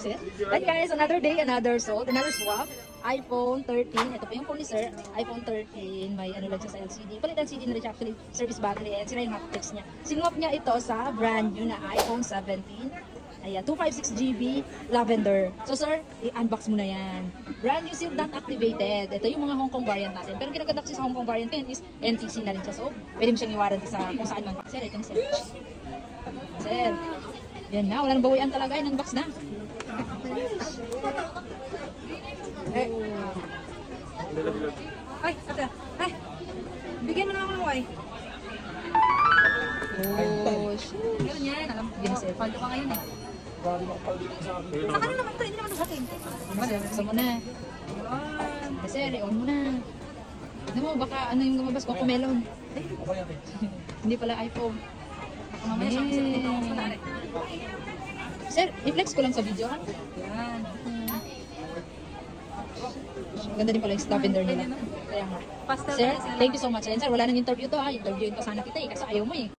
sir. And guys, another day, another sold, another swap. iPhone 13. Ito po yung phone ni sir. iPhone 13. May ano lang siya sa LCD. Palit LCD na rin siya actually. Service battery. Ayan, sila yung hotfix niya. Sinwap niya ito sa brand new na iPhone 17. Ayan, 256GB lavender. So sir, i-unbox mo na yan. Brand new sealed, not activated. Ito yung mga Hong Kong variant natin. Pero kinaganda kasi sa Hong Kong variant yan is NTC na rin siya. So, pwede mo siyang i-warranty sa kung saan man. Sir, ito na sir. Sir, yan na. Wala nang bawian talaga. In-unbox na. Eh. Ay, ate. Ay. Bigyan mo na ako ng Y. Oh, shit. Ganun yan. Alam ko din sir. Paldo ka ngayon eh. Sa kanin naman ito. Hindi naman sa akin. Gusto mo na. Kasi, re-on mo na. Tignan mo, baka ano yung lumabas ko? Kumelon. Hindi pala iPhone. Baka mamaya siya kasi ito ako sa narin. Sir, i-flex ko lang sa video ha. Yan. Ganda din pala yung lavender nila. Kaya nga. Sir, thank you so much. Sir, wala nang interview to ha. Interviewin pa sana kita eh. Kasi ayaw mo eh.